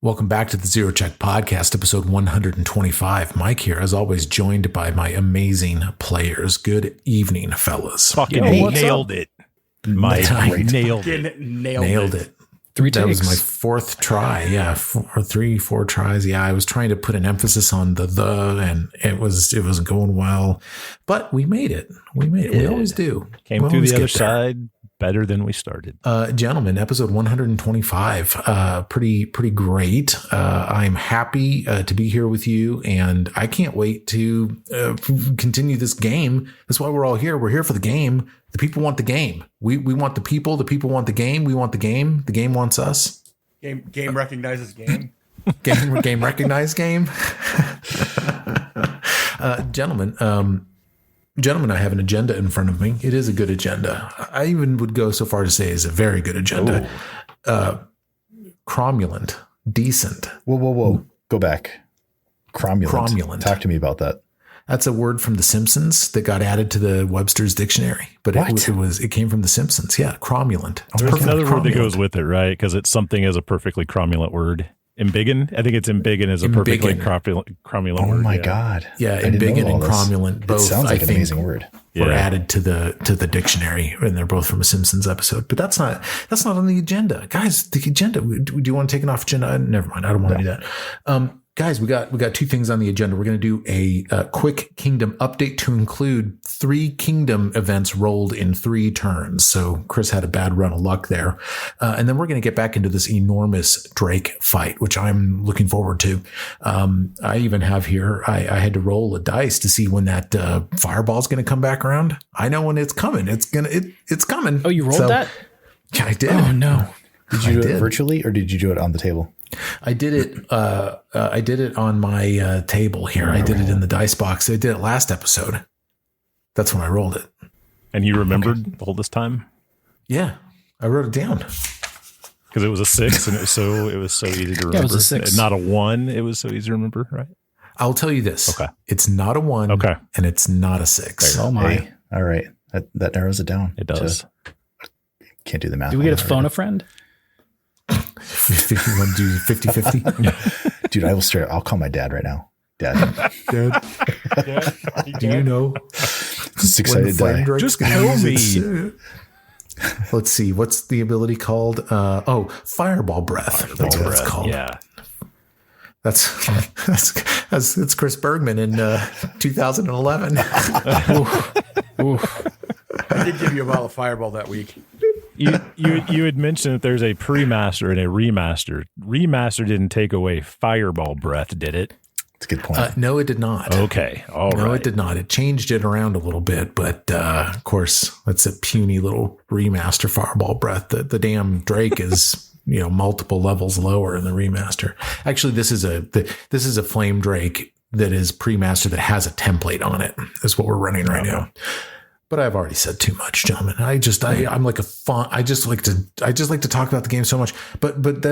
Welcome back to the Zero Check Podcast, episode 125. Mike here, as always, joined by my amazing players. Good evening, fellas. Fucking nailed it. Mike, nailed it. Nailed it. Three takes. That was my fourth try. Yeah, four tries. Yeah, I was trying to put an emphasis on the, and it wasn't going well, but we made it. We always do. Came through the other side better than we started. Gentlemen, episode 125, pretty great. I'm happy to be here with you, and I can't wait to continue this game. That's why we're all here. We're here for the game. The people want the game. We want the people. The people want the game. We want the game. The game wants us. Game recognizes game. Game recognized game. Gentlemen, I have an agenda in front of me. It is a good agenda. I even would go so far to say it's a very good agenda. Cromulent, decent. Whoa. Go back. Cromulent. Talk to me about that. That's a word from The Simpsons that got added to the Webster's dictionary, but it came from The Simpsons. Yeah, cromulent. There's another word that goes with it, right? Because it's something as a perfectly cromulent word. Embiggen? I think it's embiggen as a perfectly cromulent word. Oh my God. Yeah, embiggen and cromulent both. It sounds like an amazing word. Were added to the dictionary, and they're both from a Simpsons episode. But that's not on the agenda, guys. The agenda. Do you want to take it off agenda? Never mind. I don't want to do that. Guys, we got two things on the agenda. We're going to do a quick kingdom update to include 3 kingdom events rolled in 3 turns. So Chris had a bad run of luck there. And then we're going to get back into this enormous Drake fight, which I'm looking forward to. I even have here, I had to roll a dice to see when that fireball's going to come back around. I know when it's coming. It's coming. Oh, you rolled that? Yeah, I did. Oh, no. Did you do it virtually, or did you do it on the table? I did it. I did it on my table here. I did it in the dice box. I did it last episode. That's when I rolled it. And you remembered all this time? Yeah, I wrote it down because it was a 6, and it was so easy to remember. Yeah, it was a 6, not a 1. It was so easy to remember, right? I'll tell you this. Okay, it's not a 1. Okay, and it's not a 6. Oh my! Hey, all right, that narrows it down. It does. Can't do the math. Do we get to phone a friend? 50-50? Dude, I will straight. I'll call my dad right now. Dad. Do you know? Just excited. Just tell me. Let's see. What's the ability called? Fireball breath. That's what it's called. Yeah. That's Chris Bergman in 2011. I did give you a bottle of Fireball that week. You had mentioned that there's a pre-master and a remaster. Remaster didn't take away Fireball breath, did it? That's a good point. No, it did not. Okay. All right. No, it did not. It changed it around a little bit, but of course, it's a puny little remaster Fireball breath. The damn Drake is multiple levels lower in the remaster. Actually, this is a Flame Drake that is pre-master that has a template on it. Is what we're running right now. But I've already said too much, gentlemen. I'm like a fun. I just like to talk about the game so much. But I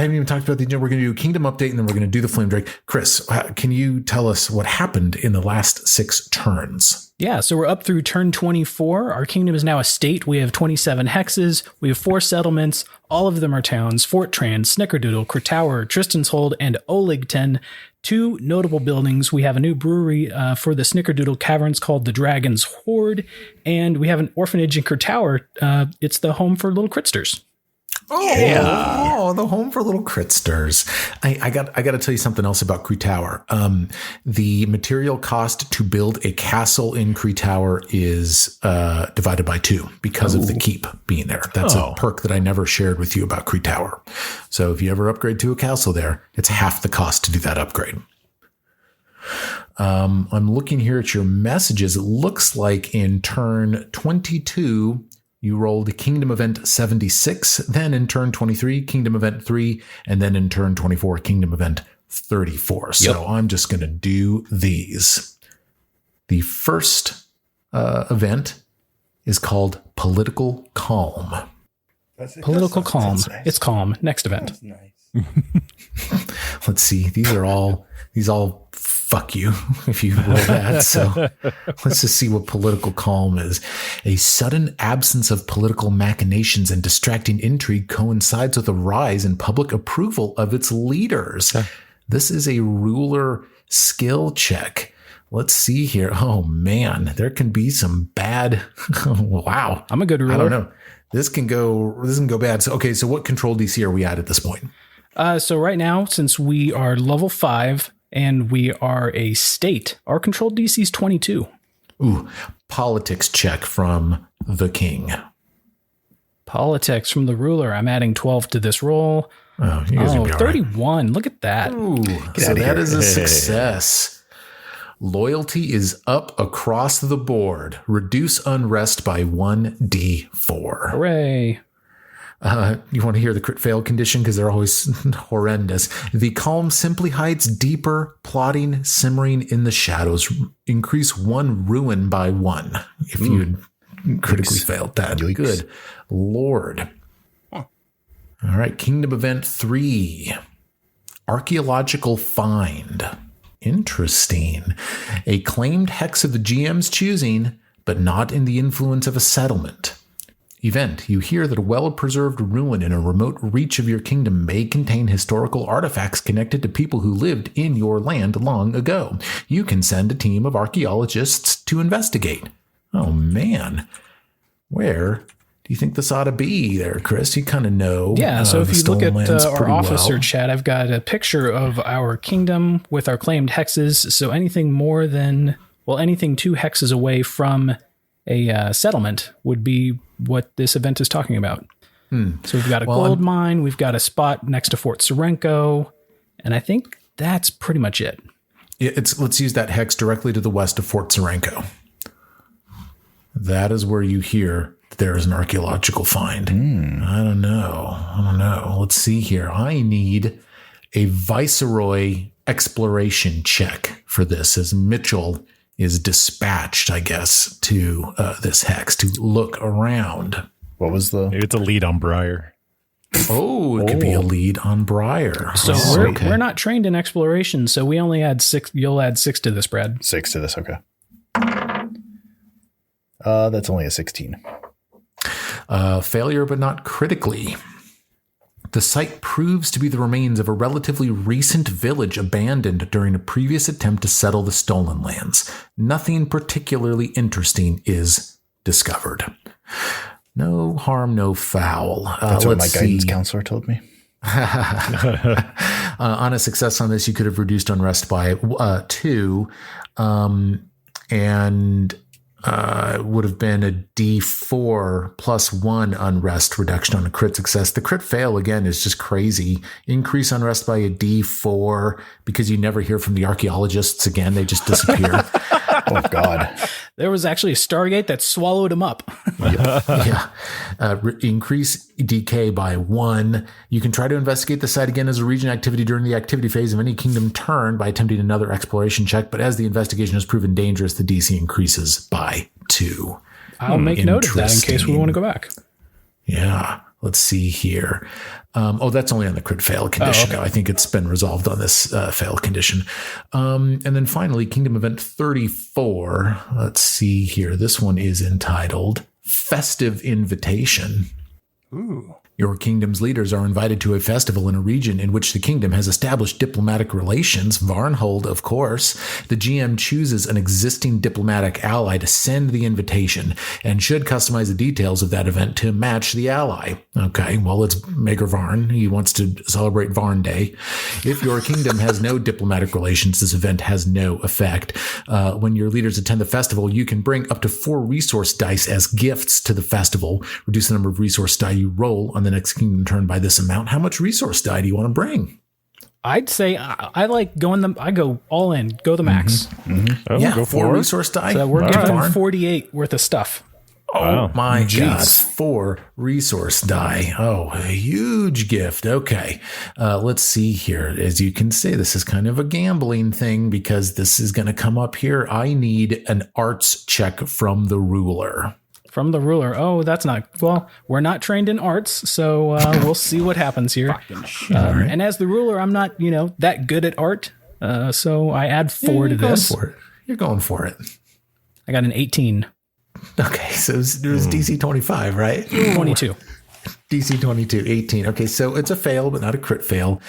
haven't even talked about the. We're going to do a Kingdom update, and then we're going to do the Flame Drake. Chris, can you tell us what happened in the last 6 turns? Yeah, so we're up through turn 24. Our kingdom is now a state. We have 27 hexes. We have 4 settlements. All of them are towns: Fort Tran, Snickerdoodle, Kratower, Tristan's Hold, and Oligton. 2 notable buildings. We have a new brewery for the Snickerdoodle Caverns called the Dragon's Hoard, and we have an orphanage in Kratower. It's the home for little critsters. Oh, the home for little critsters. I got to tell you something else about Kratower. The material cost to build a castle in Kratower is divided by 2 because of the keep being there. That's a perk that I never shared with you about Kratower. So if you ever upgrade to a castle there, it's half the cost to do that upgrade. I'm looking here at your messages. It looks like in turn 22, you rolled Kingdom Event 76, then in turn 23, Kingdom Event 3, and then in turn 24, Kingdom Event 34. So I'm just going to do these. The first event is called Political Calm. Political calm. Nice. It's calm. Next event. That's nice. Let's see. These all fuck you if you roll that. So let's just see what political calm is. A sudden absence of political machinations and distracting intrigue coincides with a rise in public approval of its leaders. This is a ruler skill check. Let's see here. Oh man, there can be some bad. Wow. I'm a good ruler. I don't know. This can go bad. So, okay. So what control DC are we at this point? So right now, since we are level 5 and we are a state, our control DC is 22. Ooh, politics check from the king. Politics from the ruler. I'm adding 12 to this roll. Oh, you guys are gonna be all 31. Right. Look at that. Ooh, so that is a success. Loyalty is up across the board. Reduce unrest by 1d4. Hooray. You want to hear the crit fail condition? Because they're always horrendous. The calm simply hides deeper, plotting, simmering in the shadows. Increase 1 ruin by 1 if you critically failed that. Yikes. Good Lord. All right. Kingdom Event 3. Archaeological Find. Interesting. A claimed hex of the GM's choosing, but not in the influence of a settlement. Event. You hear that a well-preserved ruin in a remote reach of your kingdom may contain historical artifacts connected to people who lived in your land long ago. You can send a team of archaeologists to investigate. Oh, man. Where do you think this ought to be there, Chris? You kind of know. Yeah, so if you look at our officer well. chat, I've got a picture of our kingdom with our claimed hexes. So anything more than, well, anything 2 hexes away from a settlement would be what this event is talking about. So we've got a gold mine, we've got a spot next to Fort Serenco, and I think that's pretty much it. Yeah, let's use that hex directly to the west of Fort Serenco. That is where you hear there is an archaeological find. I don't know. Let's see here. I need a Viceroy exploration check for this, as Mitchell is dispatched, I guess, to this hex to look around. What was the? Maybe it's a lead on Briar. Oh, it could be a lead on Briar. So we're not trained in exploration, so we only add 6. You'll add 6 to this, Brad. 6 to this. Okay. That's only a 16. Failure, but not critically. The site proves to be the remains of a relatively recent village abandoned during a previous attempt to settle the stolen lands. Nothing particularly interesting is discovered. No harm, no foul. That's what my guidance counselor told me. On a success on this, you could have reduced unrest by 2, and would have been a D4 plus 1 unrest reduction on a crit success. The crit fail, again, is just crazy. Increase unrest by a D4 because you never hear from the archaeologists again. They just disappear. Oh, God. There was actually a Stargate that swallowed him up. Yeah. Increase decay by 1. You can try to investigate the site again as a region activity during the activity phase of any kingdom turn by attempting another exploration check. But as the investigation has proven dangerous, the DC increases by 2. I'll make note of that in case we want to go back. Yeah. Let's see here. That's only on the crit fail condition. I think it's been resolved on this fail condition. And then finally, Kingdom Event 34. Let's see here. This one is entitled Festive Invitation. Ooh. Your kingdom's leaders are invited to a festival in a region in which the kingdom has established diplomatic relations. Varnhold, of course. The GM chooses an existing diplomatic ally to send the invitation and should customize the details of that event to match the ally. Okay, well, it's Maker Varn. He wants to celebrate Varn Day. If your kingdom has no diplomatic relations, this event has no effect. When your leaders attend the festival, you can bring up to 4 resource dice as gifts to the festival. Reduce the number of resource die you roll on the next kingdom turn by this amount. How much resource die do you want to bring? I'd say I like going I go all in, go the max. Oh, Yeah, go 4 for it. resource die. So we're giving Varn. them 48 worth of stuff. Oh Wow. my Jeez. God. 4 resource die. Oh, a huge gift. Okay. Let's see here. As you can see, this is kind of a gambling thing because this is going to come up here. I need an arts check from the ruler. From the ruler. Oh, that's not, well, we're not trained in arts, so we'll see what happens here. And as the ruler, I'm not, that good at art. So I add 4 to this. You're going for it. I got an 18. Okay, so it was DC 25, right? 22. DC 22, 18. Okay, so it's a fail, but not a crit fail.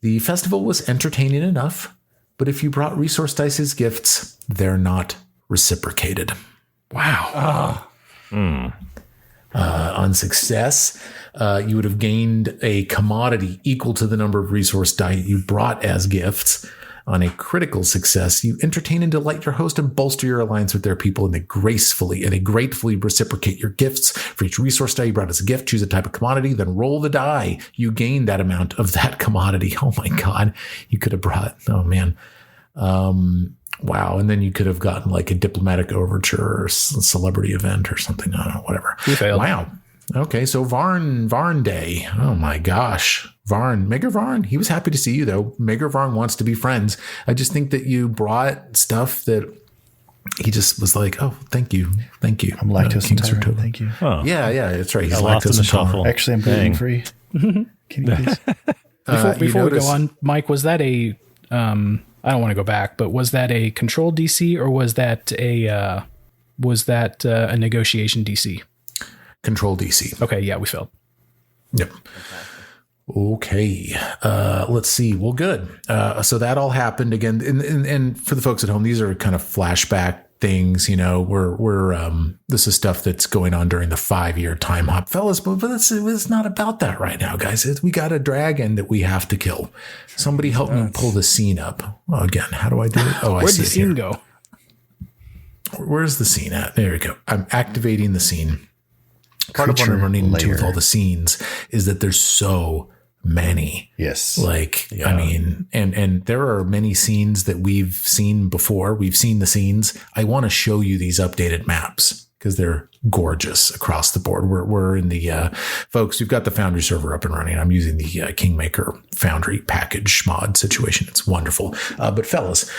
The festival was entertaining enough, but if you brought resource dice as gifts, they're not reciprocated. Wow. On success, you would have gained a commodity equal to the number of resource dice you brought as gifts. On a critical success, you entertain and delight your host and bolster your alliance with their people, and they gratefully reciprocate your gifts. For each resource die you brought as a gift, choose a type of commodity, then roll the die. You gain that amount of that commodity. Oh my God. You could have brought, oh man. Wow. And then you could have gotten like a diplomatic overture or celebrity event or something. I don't know, whatever. You failed. Wow. Okay. So Varn Day. Oh my gosh. Mager Varn, he was happy to see you though. Mager Varn wants to be friends. I just think that you brought stuff that he just was like, oh, thank you. I'm lactose intolerant. Thank you. Oh. Yeah, that's right. He's lost in lactose the intolerant. shuffle. Actually, I'm gluten free. Can you please? Before we go on, Mike, was that a, I don't want to go back, but was that a control DC or was that a negotiation DC? Control DC. Okay. Yeah, we failed. Yep. Okay. Let's see. Well, good. So that all happened again. And for the folks at home, these are kind of flashback things, this is stuff that's going on during the 5-year time hop, fellas, but it's not about that right now, guys. We got a dragon that we have to kill. Somebody help me pull the scene up again. How do I do it? Oh, I see. Where'd the scene go? Where's the scene at? There we go. I'm activating the scene. Part of what I'm running into with all the scenes is that there's so many. Yes. I mean, and there are many scenes that we've seen before. We've seen the scenes. I want to show you these updated maps because they're gorgeous across the board. We're in the, folks, we've got the Foundry server up and running. I'm using the Kingmaker Foundry package mod situation. It's wonderful. But fellas,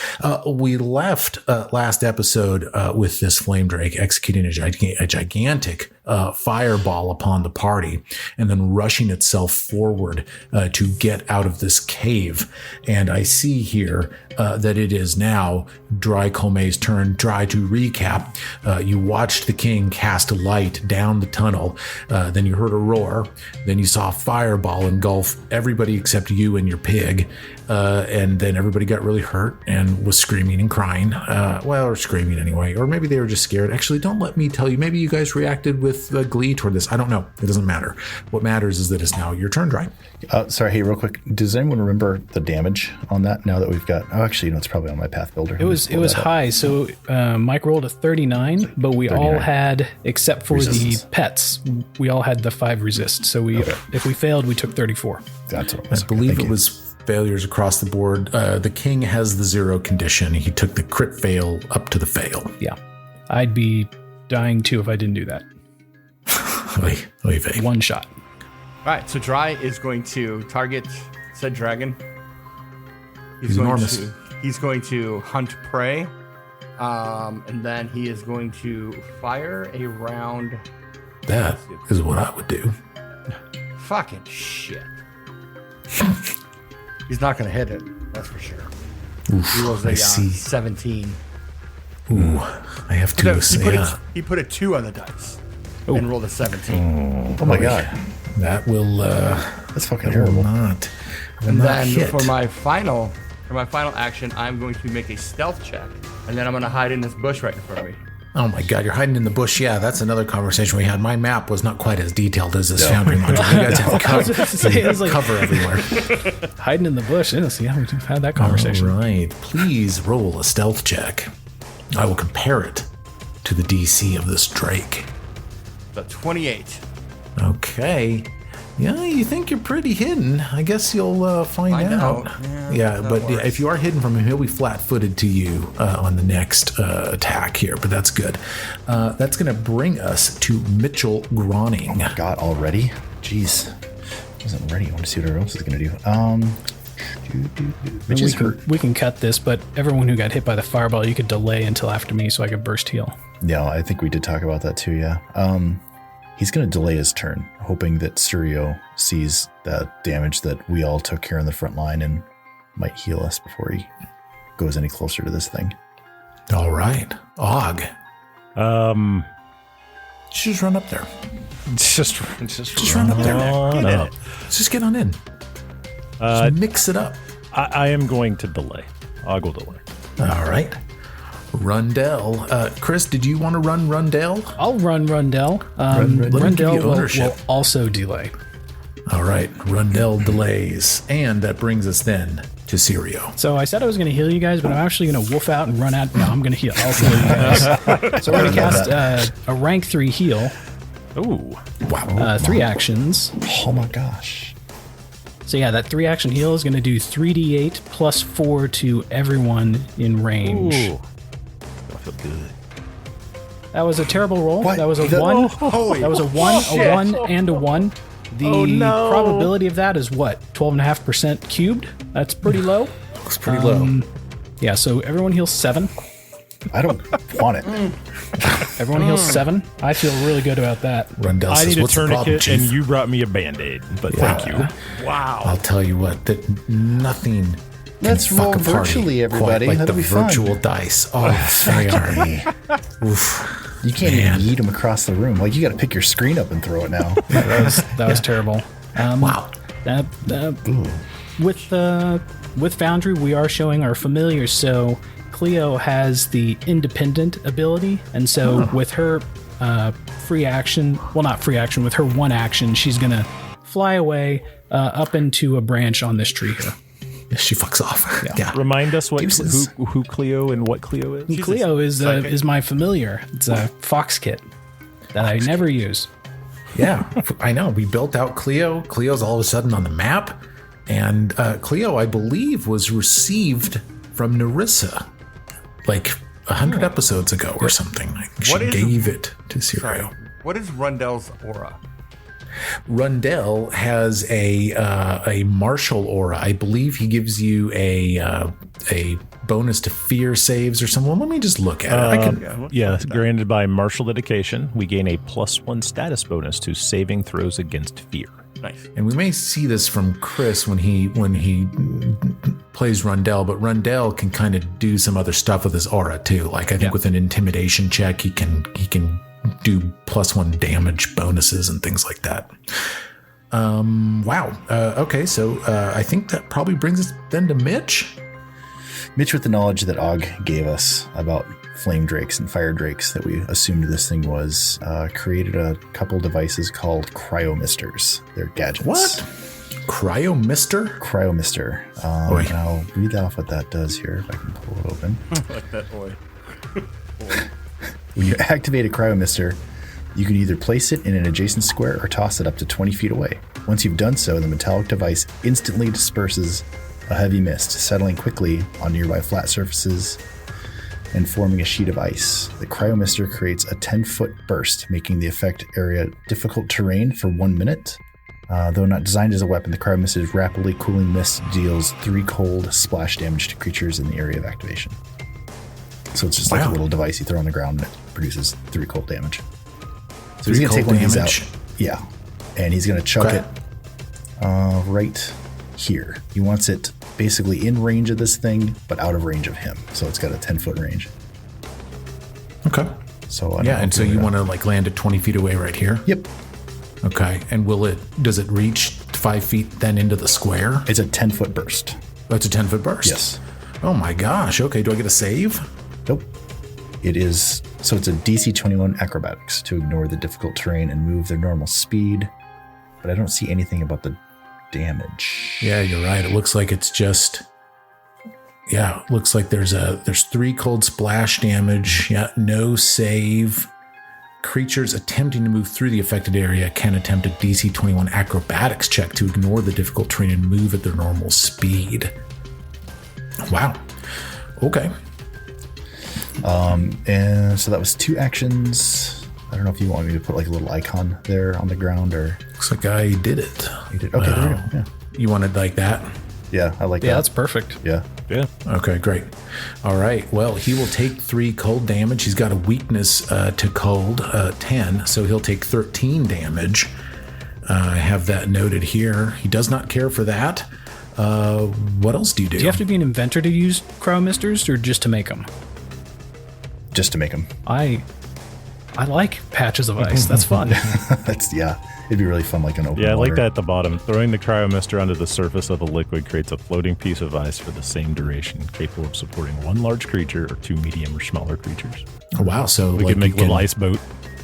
we left last episode with this Flame Drake executing a gigantic fireball upon the party and then rushing itself forward to get out of this cave. And I see here that it is now Dry Colmay's turn. Dry, to recap, you watched the king cast a light down the tunnel. Then you heard a roar. Then you saw a fireball engulf everybody except you and your pig. And then everybody got really hurt and was screaming and crying. Or screaming anyway. Or maybe they were just scared. Actually, don't let me tell you. Maybe you guys reacted with glee toward this. I don't know. It doesn't matter. What matters is that it's now your turn, Dry. Sorry, hey, real quick. Does anyone remember the damage on that now that we've got... Oh, actually, it's probably on my path builder. It was high. So Mike rolled a 39, but we all had, except for resistance. The pets, we all had the 5 resist. So if we failed, we took 34. That's what it was. I believe it was failures across the board. The king has the 0 condition. He took the crit fail up to the fail. Yeah. I'd be dying too if I didn't do that. One shot. All right, so Dry is going to target said dragon. He's enormous. He's going to hunt prey, and then he is going to fire a round. That is what I would do. Fucking shit. He's not going to hit it, that's for sure. Oof, he rolls a 17. Ooh, I have to say, he put a 2 on the dice and rolled a 17. Oh my god. That will that's fucking terrible. And then for my final action, I'm going to make a stealth check, and then I'm going to hide in this bush right in front of me. Oh my god, you're hiding in the bush. Yeah, that's another conversation we had. My map was not quite as detailed as this Foundry module. You guys have cover everywhere. Hiding in the bush. Yeah, we've had that conversation. All right. Please roll a stealth check. I will compare it to the DC of this Drake. The 28. Okay. Yeah, you think you're pretty hidden. I guess you'll find out. Yeah, but if you are hidden from him, he'll be flat-footed to you on the next attack here, but that's good. That's going to bring us to Mitchell Groning. Oh my god, already? Jeez. I wasn't ready. I want to see what everyone else is going to do. We can cut this, but everyone who got hit by the fireball, you could delay until after me so I could burst heal. Yeah, I think we did talk about that too, yeah. He's going to delay his turn, hoping that Surio sees that damage that we all took here in the front line and might heal us before he goes any closer to this thing. All right. Og. Just run up there. Just run up there. No. Just get on in. Just mix it up. I am going to delay. I'll go delay. All right. Rundell. Chris, did you want to run Rundell? I'll run Rundell. Rundell will also delay. All right. Rundell delays. And that brings us then to Sirio. So I said I was going to heal you guys, but I'm actually going to wolf out and run out. No, I'm going to heal. I'll heal you guys. So we're going to cast a rank 3 heal. Ooh. Wow. 3 actions. Oh my gosh. So yeah, that 3 action heal is going to do 3d8 plus 4 to everyone in range. Ooh. I feel good. That was a terrible roll. What? That was a 1. That was a 1, a 1, and a 1. The probability of that is what? 12.5% cubed? That's pretty low. Looks pretty low. Yeah, so everyone heals 7. I don't want it. Everyone heals 7. I feel really good about that. Rundell I says, need a what's the problem, tourniquet, Chief? and you brought me a Band-Aid, but thank you. Wow. I'll tell you what, that nothing Let's can roll fuck a party virtually, everybody. quite like That'll the be fun. virtual dice. Oh, they are. Oof. You can't Man. even yeet them across the room. Like, you got to pick your screen up and throw it now. That was terrible. Wow. With Foundry, we are showing our familiars. So Cleo has the independent ability, and so with her free action, well, not free action, with her 1 action, she's gonna fly away up into a branch on this tree here. She fucks off. Yeah. Remind us Deuces. who Cleo and what Cleo is. Cleo is my familiar. It's a fox kit that I never use. Yeah, I know. We built out Cleo. Cleo's all of a sudden on the map. And Cleo, I believe, was received from Narissa like 100 episodes ago or something. Like, she gave it to Sirio. What is Rundell's aura? Rundell has a martial aura. I believe he gives you a bonus to fear saves or something. Well, let me just look at it. Granted by martial dedication, we gain a +1 status bonus to saving throws against fear. Nice. And we may see this from Chris when he plays Rundell, but Rundell can kind of do some other stuff with his aura too. Like I think with an intimidation check, he can do +1 damage bonuses and things like that. Wow. Okay, so I think that probably brings us then to Mitch. Mitch, with the knowledge that Og gave us about flame drakes and fire drakes that we assumed this thing was, created a couple devices called cryomisters. They're gadgets. What? Cryomister? Cryomister. And I'll read off what that does here if I can pull it open. I like that boy. When you activate a cryomister, you can either place it in an adjacent square or toss it up to 20 feet away. Once you've done so, the metallic device instantly disperses a heavy mist, settling quickly on nearby flat surfaces and forming a sheet of ice. The cryomister creates a 10-foot burst, making the effect area difficult terrain for 1 minute. Though not designed as a weapon, the cryomister's rapidly cooling mist deals 3 cold splash damage to creatures in the area of activation. So it's just like a little device you throw on the ground and it produces 3 cold damage. So he's going to take one of these out. Yeah. And he's going to chuck it right here. He wants it basically in range of this thing, but out of range of him. So it's got a 10-foot range. Okay. So and so you want to like land it 20 feet away right here? Yep. Okay. And does it reach 5 feet then into the square? It's a 10-foot burst. That's a 10-foot burst? Yes. Oh my gosh. Okay. Do I get a save? Nope. It is, so it's a DC 21 acrobatics to ignore the difficult terrain and move their normal speed. But I don't see anything about the damage. Yeah, you're right. It looks like it's just, looks like there's 3 cold splash damage. Yeah, no save. Creatures attempting to move through the affected area can attempt a DC 21 acrobatics check to ignore the difficult terrain and move at their normal speed. Wow. Okay. And so that was 2 actions. I don't know if you want me to put like a little icon there on the ground or. Looks like I did it. You did. Okay, there we go. Yeah. You wanted like that? Yeah, I like that. Yeah, that's perfect. Yeah. Okay, great. All right. Well, he will take 3 cold damage. He's got a weakness to cold, 10, so he'll take 13 damage. I have that noted here. He does not care for that. What else do you do? Do you have to be an inventor to use cryo misters or just to make them? Just to make them. I like patches of ice. That's fun. It'd be really fun, like an open Yeah, I water. like that at the bottom. Throwing the cryomister onto the surface of a liquid creates a floating piece of ice for the same duration, capable of supporting one large creature or two medium or smaller creatures. Oh, wow. So We could make a little ice boat.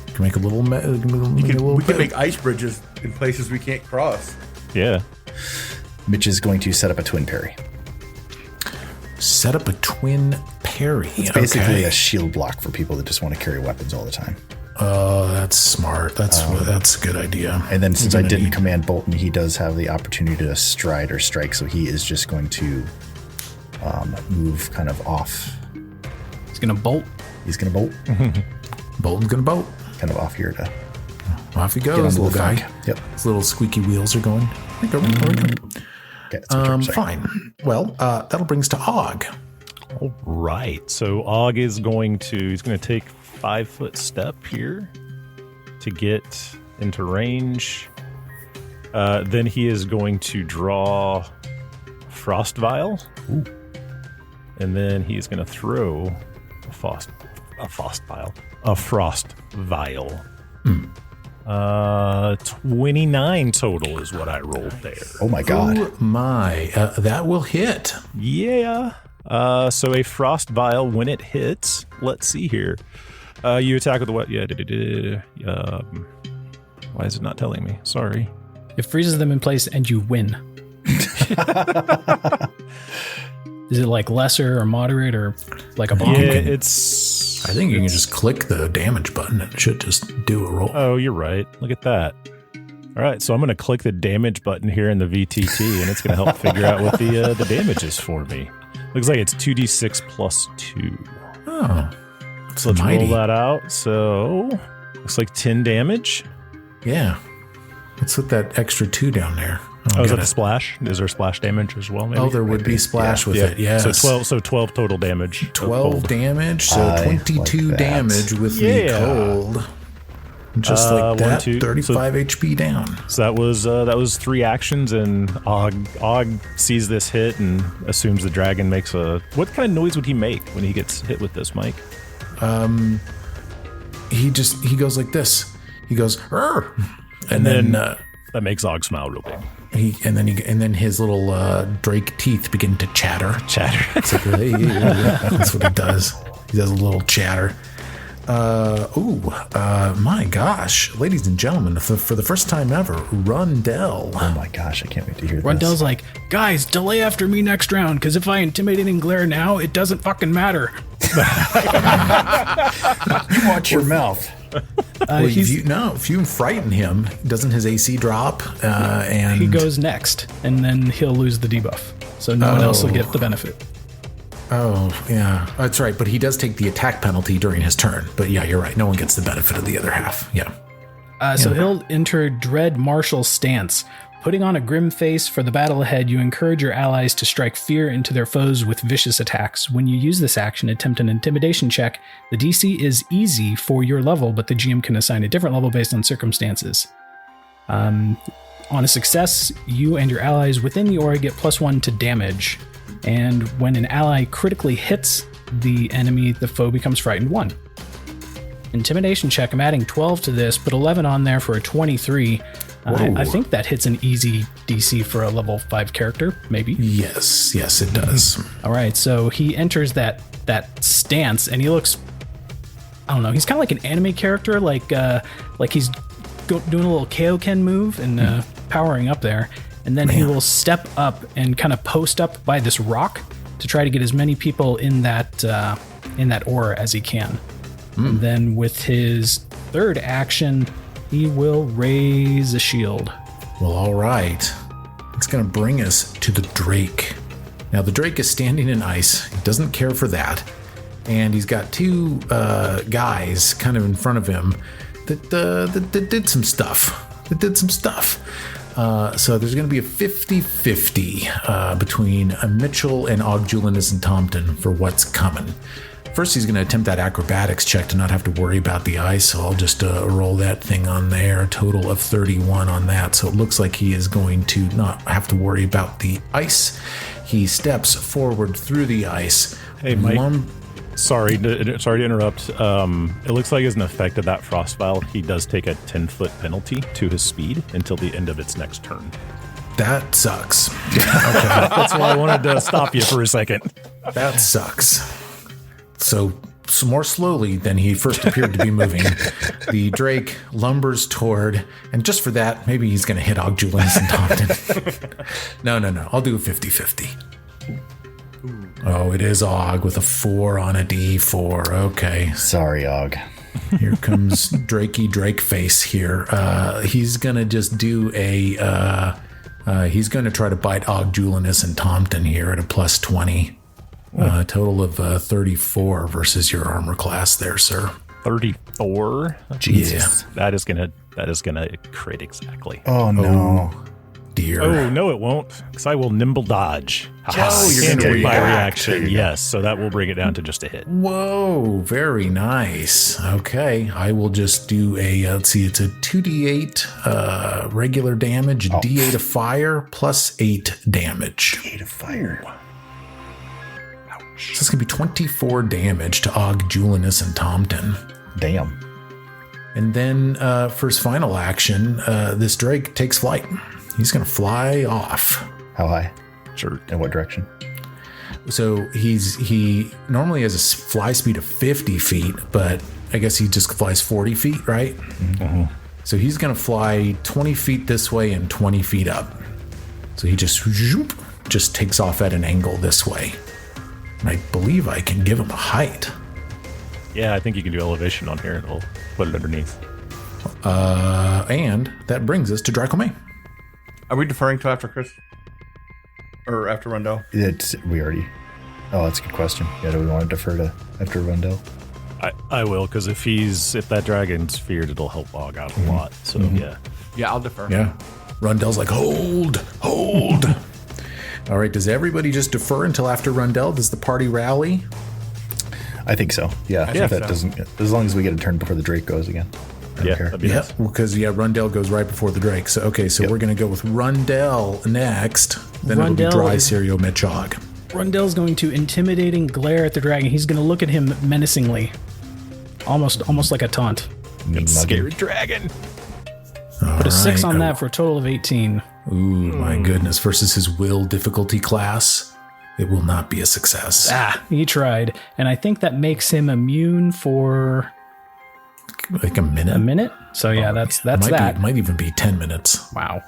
Can make a little. We could make ice bridges in places we can't cross. Yeah. Mitch is going to set up a twin parry. Set up a twin parry. It's basically a shield block for people that just want to carry weapons all the time. Oh, that's smart. That's a good idea. And then since I didn't command Bolton, he does have the opportunity to stride or strike, so he is just going to move kind of off. He's going to bolt. He's going to bolt. Bolton's gonna bolt. Kind of off here to Off he get goes, on little the guy. flank. Yep. His little squeaky wheels are going. Okay, it's my turn, sorry. Fine. Well, that'll bring us to Og. All right. So Og is he's going to take 5-foot step here to get into range. Then he is going to draw Frost Vial. Ooh. And then he's going to throw a Frost Vial. 29 total is what I rolled there. Oh my god. Oh my. That will hit. Yeah. So a Frost Vial, when it hits, let's see here. You attack with what? Yeah. Why is it not telling me? Sorry. It freezes them in place and you win. Is it like lesser or moderate or like a bomb? Yeah, it's... I think you can just click the damage button and it should just do a roll. Oh, you're right. Look at that. All right, so I'm going to click the damage button here in the VTT, and it's going to help figure out what the damage is for me. Looks like it's 2d6 plus 2. Oh. So let's mighty. roll that out. So looks like 10 damage. Yeah. Let's put that extra 2 down there. Oh, is that a splash? Is there splash damage as well? Maybe? Oh, there would be splash with it. Yes. So 12 total damage. 12 damage, so 22 like that. damage with the cold. Just like that, 35 HP down. So that was 3 actions, and Og sees this hit and assumes the dragon makes a... What kind of noise would he make when he gets hit with this, Mike? He goes like this. He goes, "Arr!" and then that makes Og smile real big. and then his little Drake teeth begin to chatter. It's like, hey, that's what he does. He does a little chatter. My gosh, ladies and gentlemen, for the first time ever, Rundell. Oh my gosh, I can't wait to hear this. Rundell's like, guys, delay after me next round, because if I intimidate and glare now, it doesn't fucking matter. You watch your mouth. If you frighten him, doesn't his AC drop? And he goes next, and then he'll lose the debuff, so no one else will get the benefit. Oh, yeah, that's right. But he does take the attack penalty during his turn. But yeah, you're right. No one gets the benefit of the other half. Yeah. So he'll enter Dread Martial Stance. Putting on a grim face for the battle ahead, you encourage your allies to strike fear into their foes with vicious attacks. When you use this action, attempt an intimidation check. The DC is easy for your level, but the GM can assign a different level based on circumstances. On a success, you and your allies within the aura get +1 to damage. And when an ally critically hits the enemy, the foe becomes frightened 1. Intimidation check, I'm adding 12 to this, but 11 on there for a 23. I think that hits an easy DC for a level 5 character, maybe. Yes, it does. All right, so he enters that stance, and he looks, I don't know, he's kind of like an anime character, like he's doing a little Kaioken move and powering up there. And then he will step up and kind of post up by this rock to try to get as many people in that aura as he can. And then with his third action, he will raise a shield. Well, all right. It's going to bring us to the Drake. Now, the Drake is standing in ice. He doesn't care for that. And he's got 2 guys kind of in front of him that did some stuff. So there's going to be a 50-50 between Mitchell and Og Julius and Tompton for what's coming. First, he's going to attempt that acrobatics check to not have to worry about the ice. So I'll just roll that thing on there. A total of 31 on that. So it looks like he is going to not have to worry about the ice. He steps forward through the ice. Hey, Mike. Sorry to interrupt. It looks like as an effect of that frost vial, he does take a 10-foot penalty to his speed until the end of its next turn. That sucks. Okay. That's why I wanted to stop you for a second. That sucks. So more slowly than he first appeared to be moving, the Drake lumbers toward, and just for that, maybe he's going to hit Og Julius and Tompton. No. I'll do a 50-50. Oh, it is Og with a 4 on a D4. Okay. Sorry, Og. Here comes Drake face here. He's going to just do he's going to try to bite Og Julius and Tompton here at a plus 20. Total of 34 versus your armor class there, sir. 34? Jesus. Yeah. That is gonna crit exactly. Oh, no. Oh, dear. Oh, no, it won't, because I will nimble dodge. Yes. You're going to react. my reaction. Yes, so that will bring it down to just a hit. Whoa, very nice. Okay, I will just do let's see, it's a 2d8 regular damage, d8 of fire, plus 8 damage. 8 of fire. So it's going to be 24 damage to Og, Julius, and Tompton. Damn. And then for his final action, this Drake takes flight. He's going to fly off. How high? Sure. In what direction? So he normally has a fly speed of 50 feet, but I guess he just flies 40 feet, right? Mm-hmm. So he's going to fly 20 feet this way and 20 feet up. So he just takes off at an angle this way. And I believe I can give him a height. Yeah, I think you can do elevation on here. It'll put it underneath. And that brings us to Draco May. Are we deferring to after Chris? Or after Rundell? We already... Oh, that's a good question. Yeah, do we want to defer to after Rundell? I will, because if that dragon's feared, it'll help Og out a lot. So, yeah. Yeah, I'll defer. Yeah. Rundell's like, hold. All right, does everybody just defer until after Rundell? Does the party rally? I think so. Yeah, think that so. doesn't... As long as we get a turn before the Drake goes again. I don't care. That'd be nice. Because Rundell goes right before the Drake. So we're going to go with Rundell next. Then it'll be Dry Serio Mitchog. Rundell's going to intimidating glare at the dragon. He's going to look at him menacingly, almost like a taunt. Scared dragon. Put a 6 on that for a total of 18. Ooh, my goodness. Versus his will difficulty class, it will not be a success. He tried. And I think that makes him immune for... Like a minute? A minute? So yeah, that's that. It might even be 10 minutes. Wow.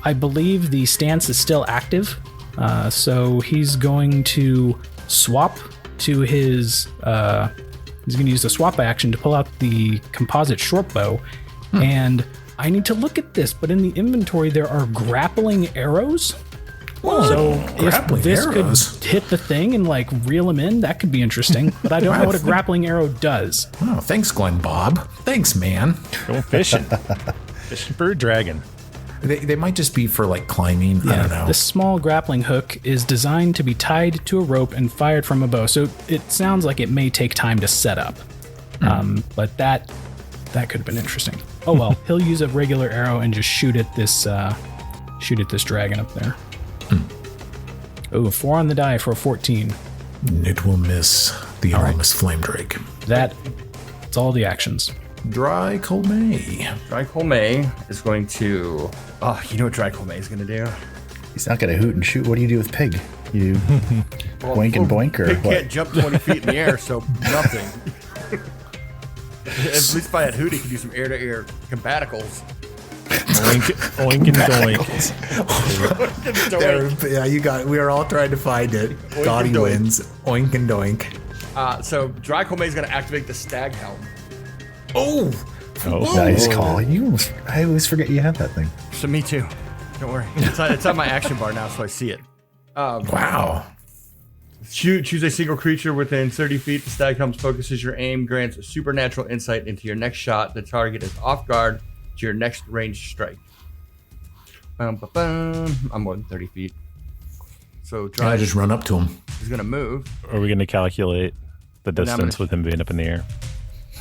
I believe the stance is still active. So he's going to swap to his... he's going to use the swap action to pull out the composite short bow. And I need to look at this, but in the inventory there are grappling arrows. Whoa, So grappling if this arrows. could hit the thing and like reel him in, that could be interesting. But I don't know what a grappling arrow does. Oh, thanks, Glenn Bob. Thanks, man. Going fishing. Fishing for a dragon. They might just be for like climbing. I don't know. The small grappling hook is designed to be tied to a rope and fired from a bow. So it sounds like it may take time to set up. But that could have been interesting. Oh well, he'll use a regular arrow and just shoot at this dragon up there. Oh, 4 on the die for a 14. It will miss the enormous flame drake. That's all the actions. Dry Colmay. Drycol May is going to... Oh, you know what Drycol May is going to do? He's not going to hoot and shoot. What do you do with Pig? You boink and boink or Pig what? can't jump 20 feet in the air, so nothing. At least if I had Hoot, he could do some air-to-air combaticles. Oink and doink. We are all trying to find it. Oink Dottie and doink. wins. Oink and doink. So Drycol May is going to activate the Stag Helm. Oh! Nice call. I always forget you have that thing. So me too. Don't worry. It's on my action bar now, so I see it. Wow. Choose a single creature within 30 feet. The Stag Helm focuses your aim, grants a supernatural insight into your next shot. The target is off guard to your next ranged strike. I'm more than 30 feet. So Can I just run up to him? is going to move. Are we going to calculate the distance with him being up in the air?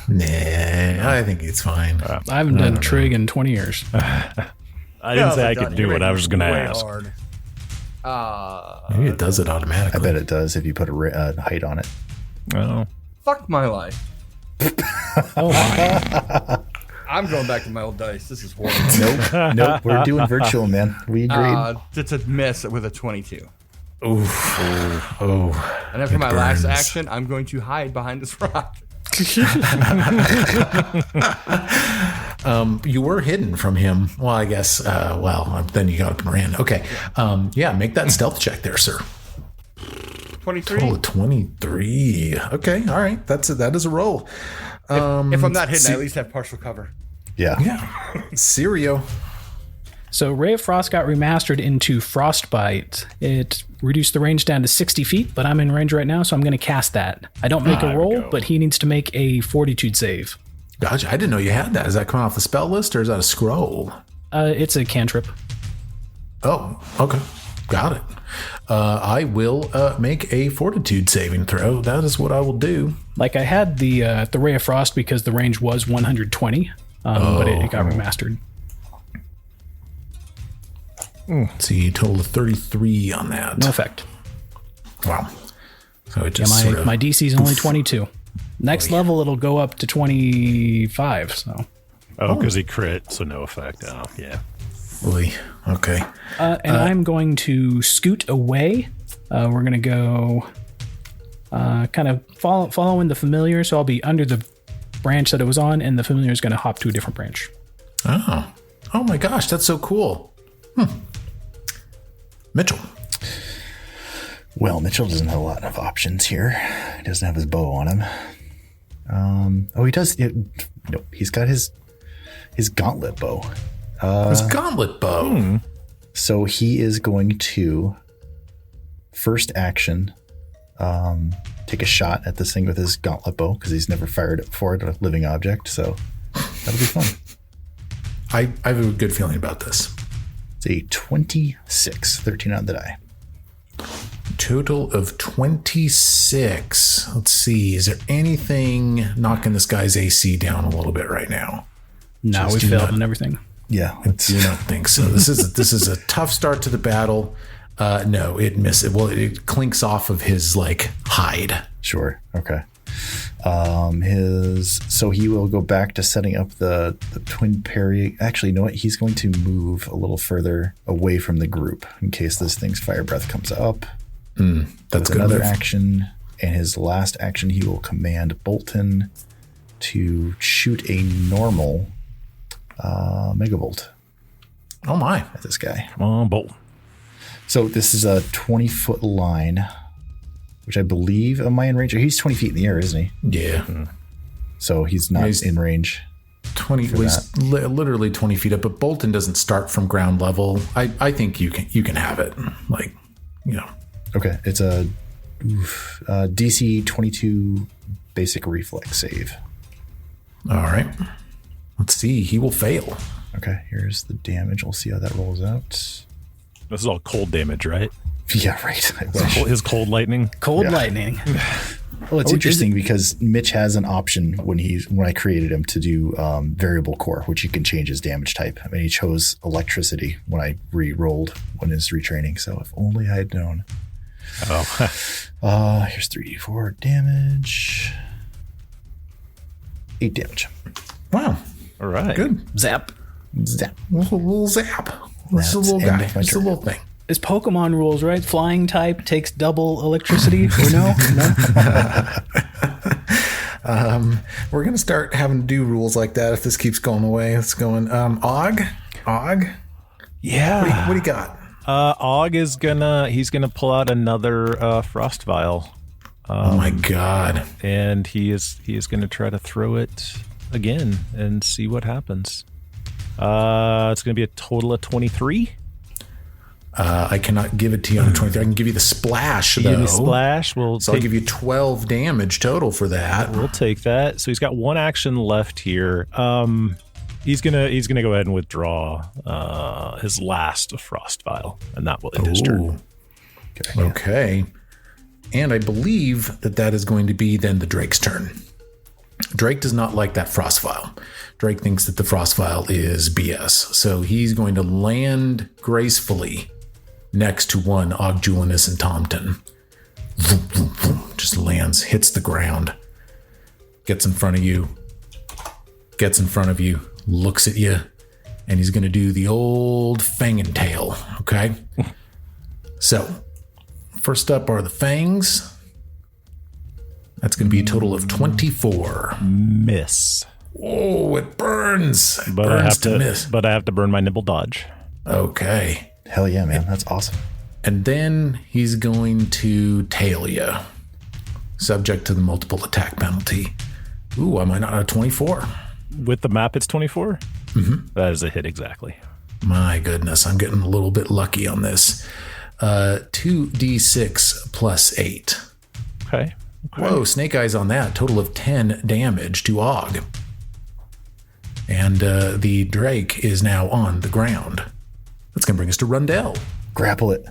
Nah, I think it's fine. I haven't done trig in 20 years. I didn't say I could do it. I was just going to Way ask. hard. Maybe it does it automatically. I bet it does if you put a height on it. Oh. Fuck my life. Oh, my. I'm going back to my old dice. This is horrible. Nope. We're doing virtual, man. We agreed. It's a miss with a 22. Oof. Oh. And then for It my last burns. action, I'm going to hide behind this rock. You were hidden from him. Well, I guess. Then you got up and ran. Okay. Yeah. Make that stealth check there, sir. 23. Oh, 23. Okay. All right. That is a roll. If I'm not hidden, I at least have partial cover. Yeah. Yeah. Sirio. So Ray of Frost got remastered into Frostbite. It reduced the range down to 60 feet, but I'm in range right now, so I'm going to cast that. I don't make a There we roll, go. but he needs to make a fortitude save. Gotcha. I didn't know you had that. Is that coming off the spell list or is that a scroll? It's a cantrip. Oh, okay. Got it. I will make a fortitude saving throw. That is what I will do. Like I had the Ray of Frost because the range was 120, but it got remastered. Let's see, total of 33 on that. No effect. Wow. So it Yeah, just sort of, my DC is only 22. Next level, it'll go up to 25. So, Oh, because he crit, so no effect. Oh, yeah. Oy, okay. and I'm going to scoot away. We're going to go kind of following the familiar. So I'll be under the branch that it was on, and the familiar is going to hop to a different branch. Oh my gosh, that's so cool. Mitchell. Well, Mitchell doesn't have a lot of options here. He doesn't have his bow on him. He does. No, he's got his gauntlet bow. His gauntlet bow. So he is going to first action take a shot at this thing with his gauntlet bow because he's never fired it before at a living object. So that'll be fun. I have a good feeling about this. It's a 26, 13 on the die. Total of 26. Let's see. Is there anything knocking this guy's AC down a little bit right now? No, Just we do failed not- and everything. Yeah, I do not think so. This is a tough start to the battle. No, it misses. Well, it clinks off of his hide. sure. Okay. So he will go back to setting up the twin parry. Actually, you know what? He's going to move a little further away from the group in case this thing's fire breath comes up. That's With good. another Move. action, and his last action, he will command Bolton to shoot a normal megavolt Oh my. at this guy. Come on, Bolt. So this is a 20-foot line, which I believe am I in range? He's 20 feet in the air, isn't he? Yeah. So he's not He's- in range. 20. Well, he's literally 20 feet up, but Bolton doesn't start from ground level. I think you can have it. Okay, it's a DC 22 basic reflex save. All right. Let's see. He will fail. Okay, here's the damage. We'll see how that rolls out. This is all cold damage, right? Yeah, right. I wish. His cold lightning. Cold Yeah. lightning. Well, it's interesting because Mitch has an option when I created him to do variable core, which you can change his damage type. I mean, he chose electricity when I re-rolled when his retraining. So if only I had known. Oh, Here's 3d4 damage. 8 damage. Wow. all right. Good. Zap. Zap. Little zap. This is a That's little end guy. of my It's a turn. little thing. It's Pokemon rules, right? Flying type takes double electricity, or no? No? We're gonna start having to do rules like that if this keeps going away. It's going. Og. Yeah. What do you got? Og is he's gonna pull out another frost vial, Oh my god. and he is gonna try to throw it again and see what happens. It's gonna be a total of 23. I cannot give it to you on a 23. I can give you the splash though. Give me splash. So I'll give you 12 damage total for that. We'll take that. So he's got one action left here. He's gonna go ahead and withdraw his last frost vial, and that will end his turn. Ooh. Okay. And I believe that is going to be then the Drake's turn. Drake does not like that frost vial. Drake thinks that the frost vial is BS. So he's going to land gracefully next to one Ogjulinus and Tomton. Vroom, vroom, vroom, just lands, hits the ground, gets in front of you, looks at you, and he's going to do the old fang and tail, okay? So, first up are the fangs. That's going to be a total of 24. Miss. Oh, it burns. It But burns I have to miss. But I have to burn my nibble dodge. Okay. Hell yeah, man. That's awesome. And then he's going to tail you, subject to the multiple attack penalty. Ooh, I might not have 24. With the map, it's 24? Mm-hmm. That is a hit exactly. My goodness, I'm getting a little bit lucky on this. 2d6 plus 8. Okay. Whoa, Snake Eyes on that. Total of 10 damage to Og. And the Drake is now on the ground. That's going to bring us to Rundell. Grapple it.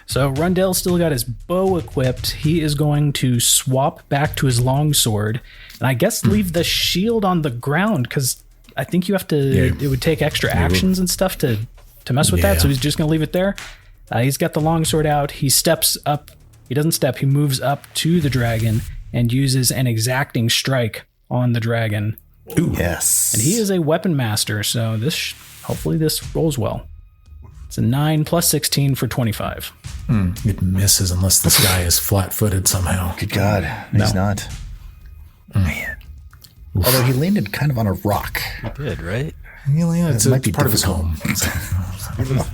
So Rundell's still got his bow equipped. He is going to swap back to his longsword, and I guess leave the shield on the ground because I think you have to. Yeah. It would take extra actions and stuff to mess with that. So he's just going to leave it there. He's got the longsword out. He steps up. He doesn't step. He moves up to the dragon and uses an exacting strike on the dragon. Ooh. Yes. And he is a weapon master, so this hopefully this rolls well. It's a 9 plus 16 for 25. It misses unless this guy is flat-footed somehow. Good God. He's not. Man. Although he landed kind of on a rock. You did, right? Yeah, it's might be part of his home. He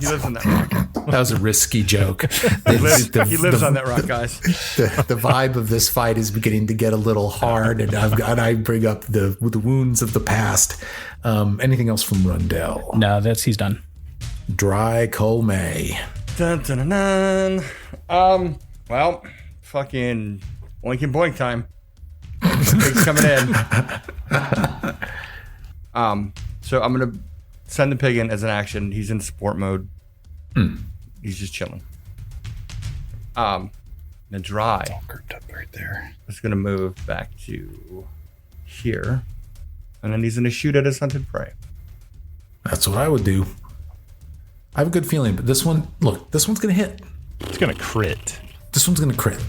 lives on that rock. That was a risky joke. He lives on that rock, guys. The vibe of this fight is beginning to get a little hard, and I bring up the wounds of the past. Anything else from Rundell? No, he's done. Dry Colmay. Dun, dun, dun, dun. Well, fucking Oink and Boink time. Pig's coming in. So I'm gonna send the pig in as an action. He's in sport mode. He's just chilling. The dry Grouped up right there. is gonna move back to here, and then he's gonna shoot at his hunted prey. That's what I would do. I have a good feeling, but this one's going to hit. It's going to crit. This one's going to crit.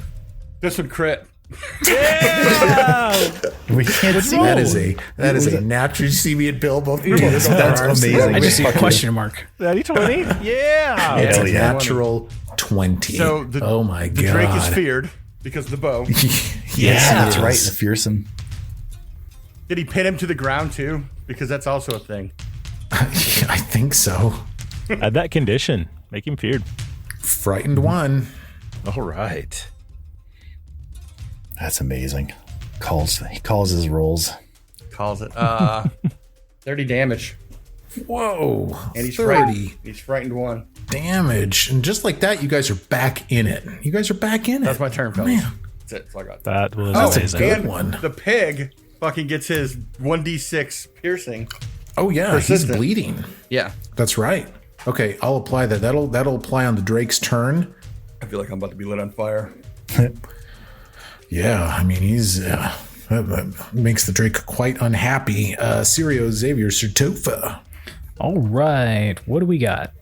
This would crit. We can't see That is a natural. You see me and Bill both. That's amazing. I just see a question mark. Natty 20? Yeah. It's Hell a yeah. natural 20. So oh my the god. Drake is feared because of the bow. Yes, That's he right. is. The fearsome. Did he pin him to the ground too? Because that's also a thing. I think so. At that condition, make him feared. Frightened one. All right. That's amazing. He calls his rolls. Calls it 30 damage. Whoa. And he's 30 frightened. He's frightened one. damage. And just like that, you guys are back in it. That's my turn, fellas. Man. That's it. That's all I got. That was That's a amazing. good and one. the pig fucking gets his 1d6 piercing. Oh yeah, Persistent. he's bleeding. Yeah. That's right. Okay, I'll apply that. That'll apply on the Drake's turn. I feel like I'm about to be lit on fire. Yeah, I mean he's that makes the Drake quite unhappy. Sirio Xavier Sertofa. All right, what do we got?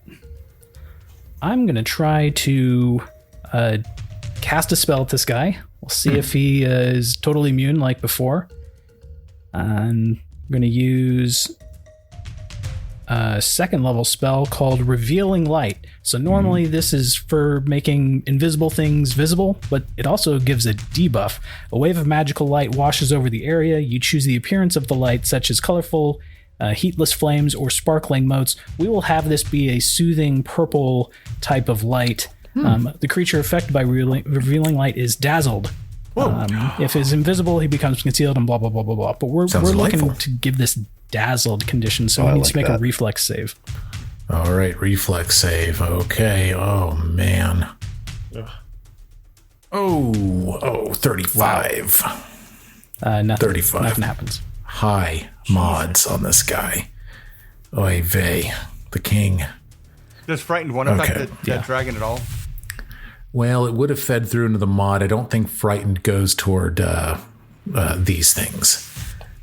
I'm going to try to cast a spell at this guy. We'll see if he is totally immune like before. I'm going to use a second level spell called Revealing Light. So normally this is for making invisible things visible, but it also gives a debuff. A wave of magical light washes over the area. You choose the appearance of the light, such as colorful, heatless flames, or sparkling motes. We will have this be a soothing purple type of light. The creature affected by revealing light is dazzled. If it's invisible, he becomes concealed and blah, blah, blah, blah, blah. But we're looking delightful. to give this dazzled condition, so he needs to make a reflex save. All right, reflex save. Okay. Oh man. Oh, 35. Nothing, 35. Nothing happens. High mods on this guy. Oy vey, the king. Does frightened one affect Okay. that dragon at all? Well, it would have fed through into the mod. I don't think frightened goes toward these things.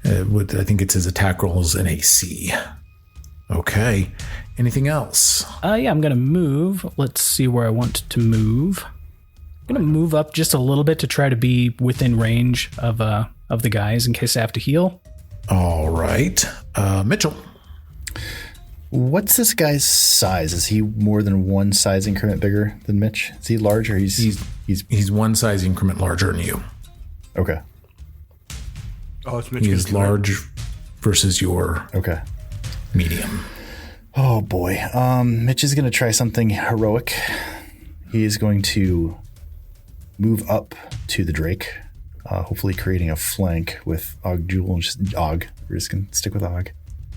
I think it's his attack rolls and AC. Okay. Anything else? Yeah, I'm going to move. Let's see where I want to move. I'm going to move up just a little bit to try to be within range of the guys in case I have to heal. All right. Mitchell. What's this guy's size? Is he more than one size increment bigger than Mitch? Is he large or he's one size increment larger than you. okay. Oh, it's Mitch. He is large versus your Okay. medium. Oh boy. Mitch is going to try something heroic. He is going to move up to the Drake, hopefully creating a flank with Og Jewel and just Og. We're just going to stick with Og.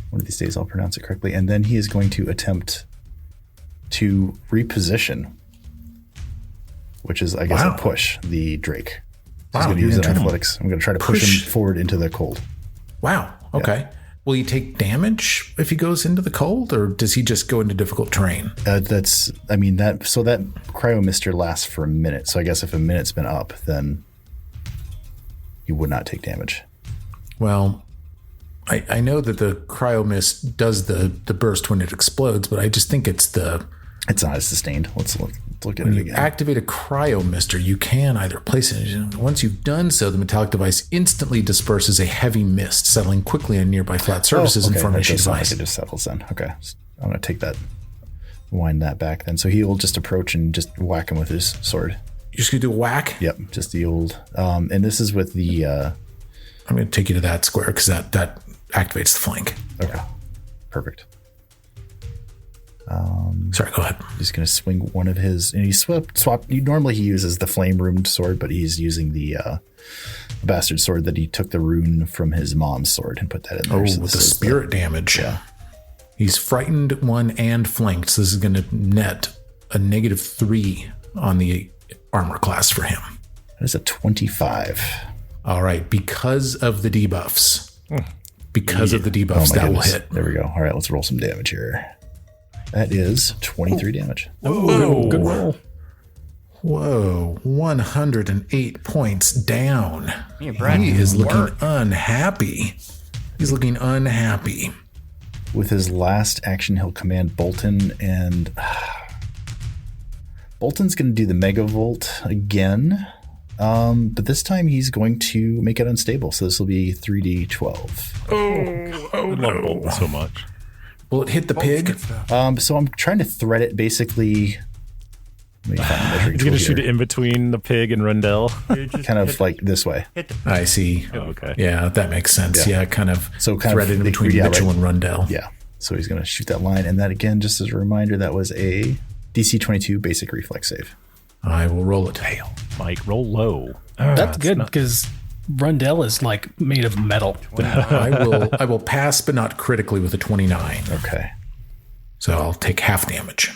One of these days I'll pronounce it correctly. And then he is going to attempt to reposition, which is, I guess, a push the Drake. So he's going to use an athletics. I'm going to try to push him forward into the cold. Wow. Okay. Yeah. Will he take damage if he goes into the cold, or does he just go into difficult terrain? That cryo mister lasts for a minute. So I guess if a minute's been up, then you would not take damage. Well, I know that the cryo mist does the burst when it explodes, but I just think it's not as sustained. Let's look at when it you again. activate a cryo mister, you can either place it. Once you've done so, the metallic device instantly disperses a heavy mist, settling quickly on nearby flat surfaces and formation device. It just settles then. Okay, I'm gonna take that, wind that back then. So he will just approach and just whack him with his sword. You're just gonna do a whack? Yep, just the old. And this is with the. I'm gonna take you to that square because that activates the flank. Okay, perfect. Sorry, go ahead. He's going to swing one of his, and he swap. Normally he uses the flame ruined sword, but he's using the bastard sword that he took the rune from his mom's sword and put that in there. Oh, so with the spirit damage. Yeah. He's frightened one and flanked, so this is going to net a -3 on the armor class for him. That is a 25. All right, because of the debuffs. That will hit. There we go. All right, let's roll some damage here. That is 23 damage. Oh, good roll. Whoa, 108 points down. Me and Brad He is looking work. unhappy. He's looking unhappy. With his last action, he'll command Bolton, and Bolton's going to do the Mega Volt again. But this time he's going to make it unstable. So this will be 3d12. I love Bolton so much. Will it hit the pig? So I'm trying to thread it basically. Let me find the measuring He's tool going to shoot it here. in between the pig and Rundell. Kind of like this way. I see. Okay. Yeah, that makes sense. Yeah, kind of So kind of threaded in between yeah, Mitchell right. and Rundell. Yeah. So he's going to shoot that line. And that again, just as a reminder, that was a DC 22 basic reflex save. I will roll it. Mike, roll low. That's good because Rundell is like made of metal. I will pass, but not critically with a 29. Okay. So I'll take half damage.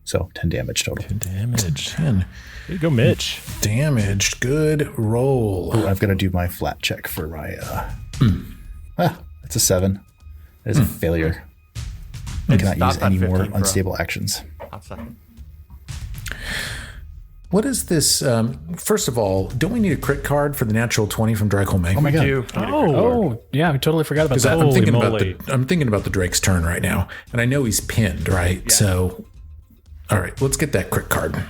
So 10 damage total. Damage. 10 There you go, Mitch. damaged. Good roll. Ooh, I've got to do my flat check for my. That's a 7. That is a failure. I cannot stop use at any more 15 for- unstable actions. What is this? First of all, don't we need a crit card for the natural 20 from Drycol Meg? Oh my god. Oh, yeah, I totally forgot about that. I'm thinking moly. I'm thinking about the Drake's turn right now, and I know he's pinned, right? Yeah. So, all right, let's get that crit card.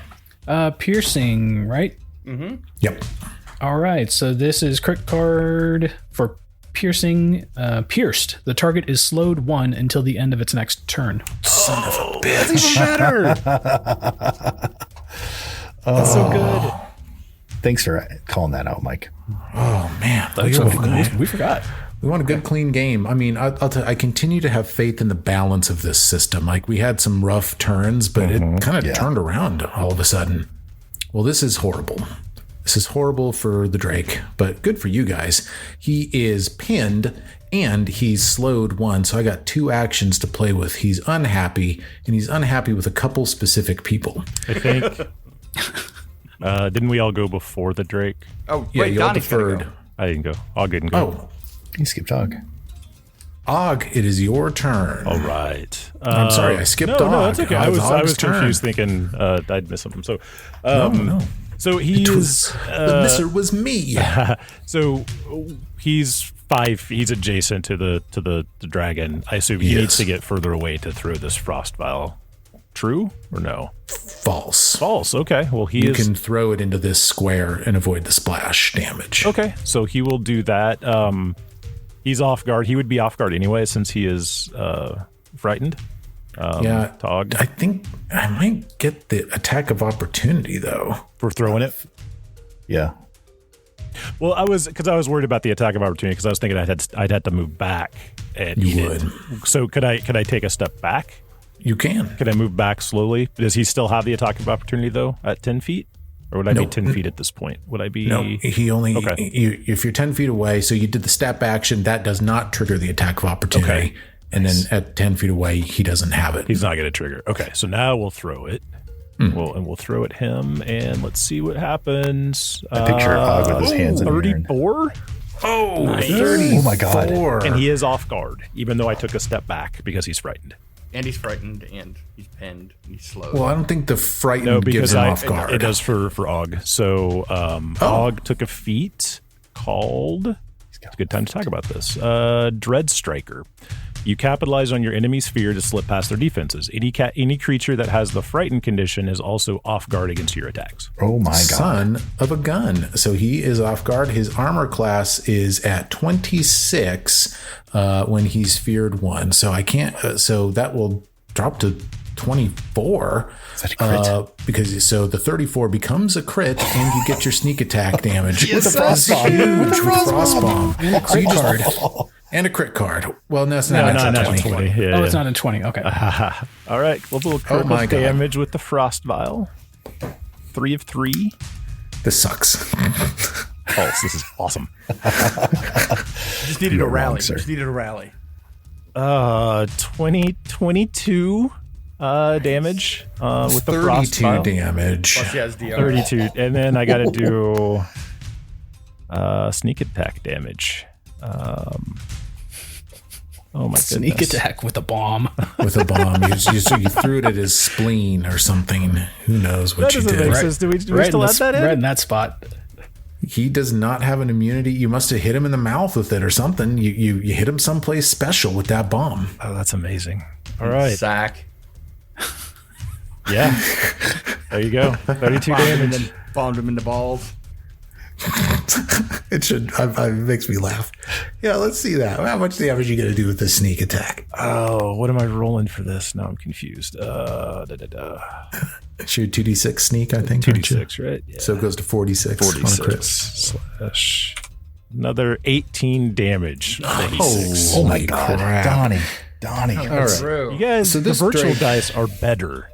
Piercing, right? Yep. All right, so this is crit card for piercing. Pierced. The target is slowed 1 until the end of its next turn. Son of a bitch. That's so good. Thanks for calling that out, Mike. Oh man, We forgot. We want a good, clean game. I mean, I'll tell you, I continue to have faith in the balance of this system. Like we had some rough turns, but it kind of turned around all of a sudden. Well, this is horrible. This is horrible for the Drake, but good for you guys. He is pinned and he's slowed 1. So I got 2 actions to play with. He's unhappy, and he's unhappy with a couple specific people. I think. Didn't we all go before the Drake? Oh, Yeah, wait, you all Donnie's gonna deferred. go. I didn't go. All good and go. Oh, You skipped Dog. Og, it is your turn. All right. I'm sorry, I skipped Og. No, that's okay. I Og's was turn. confused, thinking I'd miss something. So, No. so he The misser was me. So he's 5. He's adjacent to the dragon. I assume he needs to get further away to throw this frost vial. True or no? False. False. Okay. Well, You can throw it into this square and avoid the splash damage. Okay. So he will do that. He's off guard. He would be off guard anyway since he is frightened. Tog. I think I might get the attack of opportunity though. For throwing it. Yeah. Well, I was worried about the attack of opportunity because I was thinking I'd have to move back and You eat would. it. So could I take a step back? You can. Could I move back slowly? Does he still have the attack of opportunity though at 10 feet? Or would I be 10 feet at this point? Would I be? No, he only. Okay. If you're 10 feet away, so you did the step action, that does not trigger the attack of opportunity. Okay. And then at 10 feet away, he doesn't have it. He's not going to trigger. Okay, so now we'll throw it. We'll throw at him, and let's see what happens. I picture Og with his hands in the air. 34? Oh, Nice. 34. Oh my God. And he is off guard, even though I took a step back because he's frightened. And he's frightened, and he's pinned, and he's slow. Well, I don't think the frightened No, gives because him off guard. it does for Og. So Og took a feat called. It's a good time to talk about this. Dread Striker. You capitalize on your enemy's fear to slip past their defenses. Any creature that has the frightened condition is also off guard against your attacks. Oh my God. Son of a gun. So he is off guard. His armor class is at 26 when he's feared 1. So I can't. So that will drop to 24. Is that a crit? Because so the 34 becomes a crit, and you get your sneak attack damage With the frost bomb. Huge with frost bomb And a crit card. and a crit card. Well, no, it's No, not. not That's 20. 20. Yeah, It's not in 20. Okay. All right, little critical my God. damage with the frost vial. 3 of 3. This sucks. Pulse. This is awesome. just needed You're a rally. wrong, sir. Just needed a rally. 22 damage with the frost 32 vial. damage. Plus he has DR. 32, and then I got to do sneak attack damage. Oh my Sneak goodness. attack with a bomb. With a bomb. You threw it at his spleen or something. Who knows what That you doesn't did. make sense. Do we still in add the, that in? right in that spot. He does not have an immunity. You must have hit him in the mouth with it or something. You hit him someplace special with that bomb. Oh, that's amazing. All right. Sack. Yeah. There you go. 32 Bombed him and damage. then bombed him in the balls. It should. It makes me laugh. Yeah, let's see that. How much damage are you going to do with this sneak attack? Oh, what am I rolling for this? Now I'm confused. It's your 2d6 sneak, I think. aren't you? 2d6, right? Yeah. So it goes to 46. on a crit. 46 slash another 18 damage. Oh my God. crap. Donnie. All right. True. You guys, So the this virtual Drake- dice are better.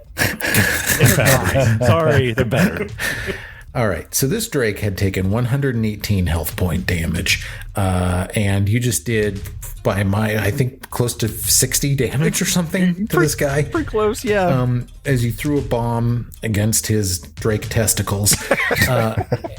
Sorry, they're better. All right. So this Drake had taken 118 health point damage. And you just did, by I think, close to 60 damage or something to this guy. Pretty close, yeah. As you threw a bomb against his Drake testicles.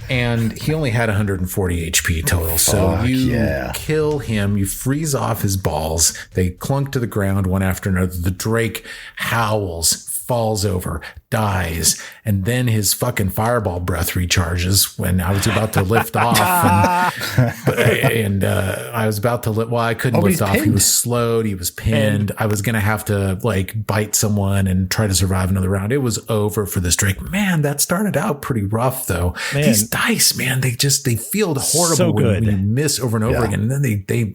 And he only had 140 HP total. So Fuck you yeah. kill him. You freeze off his balls. They clunk to the ground one after another. The Drake howls, falls over, dies, and then his fucking fireball breath recharges when I was about to lift off. And I was about to lift. Well, I couldn't but lift he's off. He pinned. was slowed. He was pinned. I was going to have to like bite someone and try to survive another round. It was over for this Drake. Man, that started out pretty rough though. Man. These dice, man, they feel horrible So when good. you miss over and over Yeah. again. And then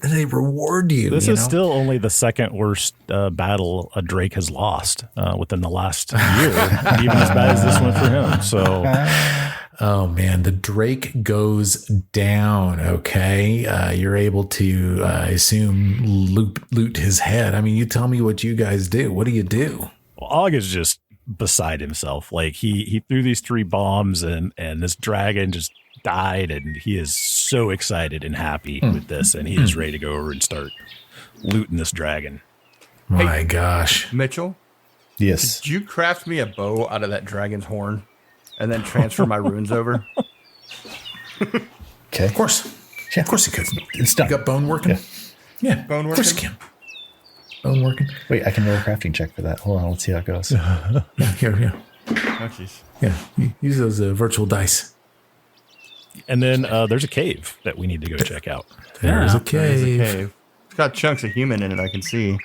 they reward you. This you is know? still only the second worst battle a Drake has lost within the last year, even as bad as this one for him. So, Oh man, the Drake goes down. Okay, you're able to, I assume, loot his head. I mean, you tell me what you guys do. What do you do? Og is just beside himself. Like he threw these 3 bombs and this dragon just died, and he is so excited and happy with this, and he is ready to go over and start looting this dragon. My gosh. Mitchell, Yes. did you craft me a bow out of that dragon's horn and then transfer my runes over? Okay. Of course. Yeah. Of course you could. It's done. You got bone working? Yeah. Yeah. Bone Of course you working? can. Bone working. Wait, I can roll a crafting check for that. Hold on, let's see how it goes. Yeah, here. Oh, jeez. Yeah. Use those virtual dice. And then there's a cave that we need to go check out. There's Yeah. a cave. There's a cave. It's got chunks of human in it, I can see.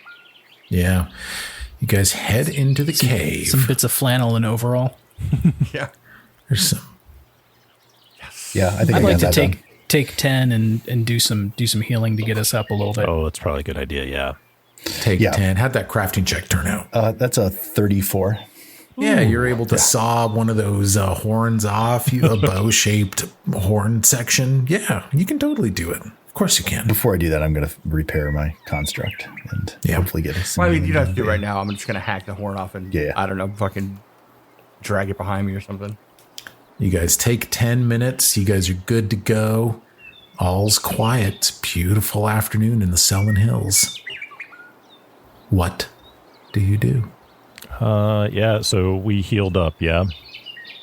Yeah. You guys head into the cave. Some bits of flannel and overall. Yeah. There's some. Yeah, I think I'd I like got to that done. take 10 and do some healing to get us up a little bit. Oh, that's probably a good idea. Yeah. Take Yeah. 10. How'd that crafting check turn out? That's a 34. Yeah, you're able to saw one of those horns off, a bow-shaped horn section. Yeah, you can totally do it. Of course you can. Before I do that, I'm going to repair my construct and hopefully get us. Well, I mean, you don't have to do it right now. I'm just going to hack the horn off and, Yeah. I don't know, fucking drag it behind me or something. You guys take 10 minutes. You guys are good to go. All's quiet. It's a beautiful afternoon in the Sellen Hills. What do you do? Yeah. So we healed up. Yeah.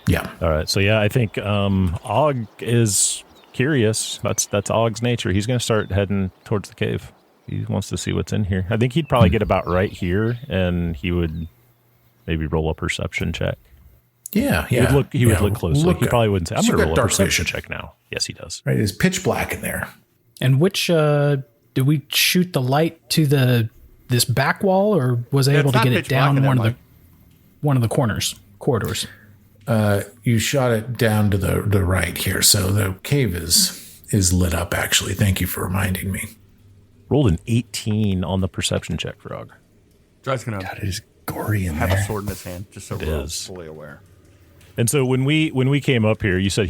Yeah. All right. So yeah, I think Og is curious. That's Og's nature. He's going to start heading towards the cave. He wants to see what's in here. I think he'd probably get about right here, and he would maybe roll a perception check. Yeah. He would look closely. He probably wouldn't say, "I'm So going to you got roll a dark perception vision. check now." Yes, he does. Right. It's pitch black in there. And which did we shoot the light to this back wall, or was I Yeah, able it's to not get it pitch black down in one that of the corridors? You shot it down to the right here. So the cave is lit up, actually. Thank you for reminding me. Rolled an 18 on the perception check for Og. Dry's going to God, it is gory in have a there. sword in his hand, just so It we're is. fully aware. And so when we came up here, you said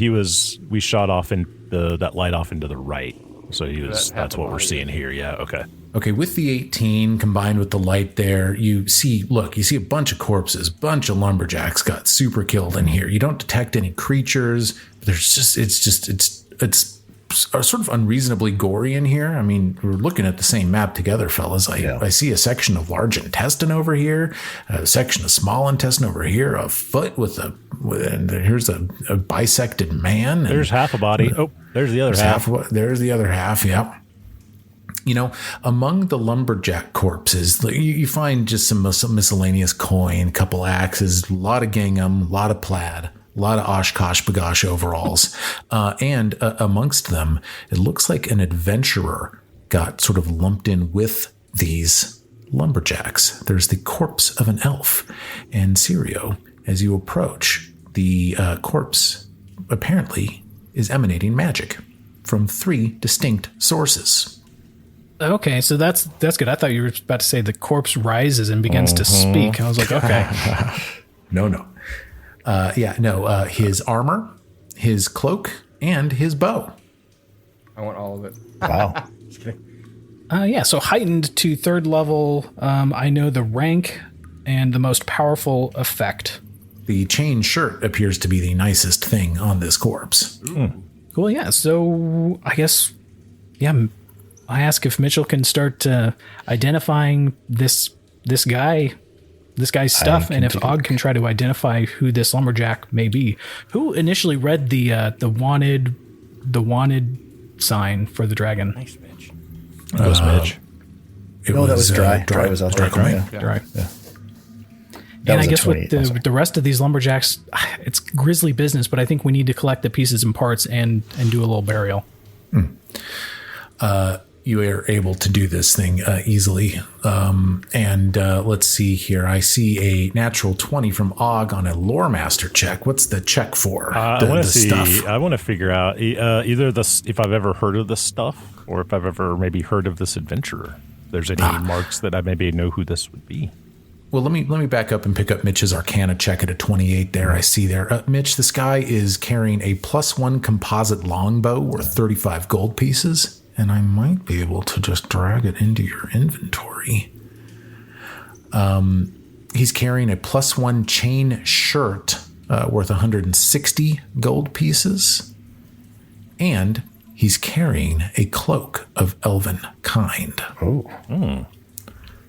we shot off that light off into the right. So that's what we're seeing here. Yeah. Okay. Okay, with the 18 combined with the light there, you see a bunch of corpses, bunch of lumberjacks got super killed in here. You don't detect any creatures. It's sort of unreasonably gory in here. I mean, we're looking at the same map together, fellas. I see a section of large intestine over here, a section of small intestine over here, a foot and here's a bisected man. And There's half a body. Oh, there's the other half. There's the other half. Yeah. You know, among the lumberjack corpses, you find just some miscellaneous coin, a couple axes, a lot of gingham, a lot of plaid, a lot of Oshkosh Bagosh overalls. And amongst them, it looks like an adventurer got sort of lumped in with these lumberjacks. There's the corpse of an elf. And Sirio, as you approach, the corpse apparently is emanating magic from 3 distinct sources. Okay, so that's good. I thought you were about to say the corpse rises and begins to speak. I was like, okay. No. His armor, his cloak, and his bow. I want all of it. Wow. Just kidding. Yeah, so heightened to 3rd level. I know the rank and the most powerful effect. The chain shirt appears to be the nicest thing on this corpse. Cool, yeah. So I guess, I ask if Mitchell can start identifying this guy's stuff, and if Og can try to identify who this lumberjack may be. Who initially read the wanted sign for the dragon? Nice, bitch. That was Mitch. That was Dry. Dry was us. Dry. Right. That And was I a guess 28, I'm sorry. with the rest of these lumberjacks, it's grisly business, but I think we need to collect the pieces and parts and do a little burial. You are able to do this thing easily. Let's see here. I see a natural 20 from Og on a lore master check. What's the check for? I want to see. I want to figure out either if I've ever heard of this stuff, or if I've ever maybe heard of this adventurer. If there's any marks that I maybe know who this would be. Well, let me back up and pick up Mitch's Arcana check at a 28 there. I see there. Mitch, this guy is carrying a +1 composite longbow worth 35 gold pieces, and I might be able to just drag it into your inventory. He's carrying a +1 chain shirt worth 160 gold pieces, and he's carrying a cloak of elven kind. Oh.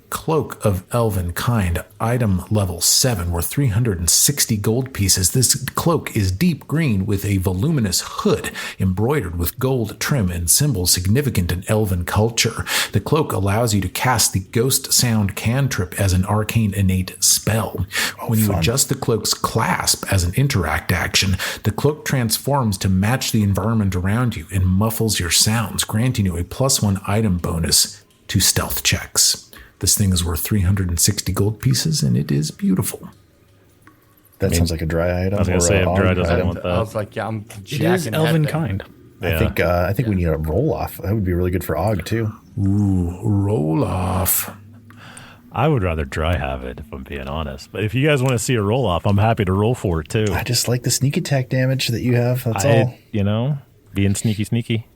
Cloak of Elven Kind, item level 7, worth 360 gold pieces. This cloak is deep green with a voluminous hood embroidered with gold trim and symbols significant in Elven culture. The cloak allows you to cast the Ghost Sound cantrip as an arcane innate spell. When you adjust the cloak's clasp as an interact action, the cloak transforms to match the environment around you and muffles your sounds, granting you a +1 item bonus to stealth checks. This thing is worth 360 gold pieces, and it is beautiful. That sounds like a dry item. I was going to say, if Dry doesn't want I that. was like, yeah, I'm It is jacking elven that thing. kind. Yeah. I think we need a roll off. That would be really good for Og too. Ooh, roll off. I would rather Dry have it, if I'm being honest. But if you guys want to see a roll off, I'm happy to roll for it too. I just like the sneak attack damage that you have. That's all. You know, being sneaky.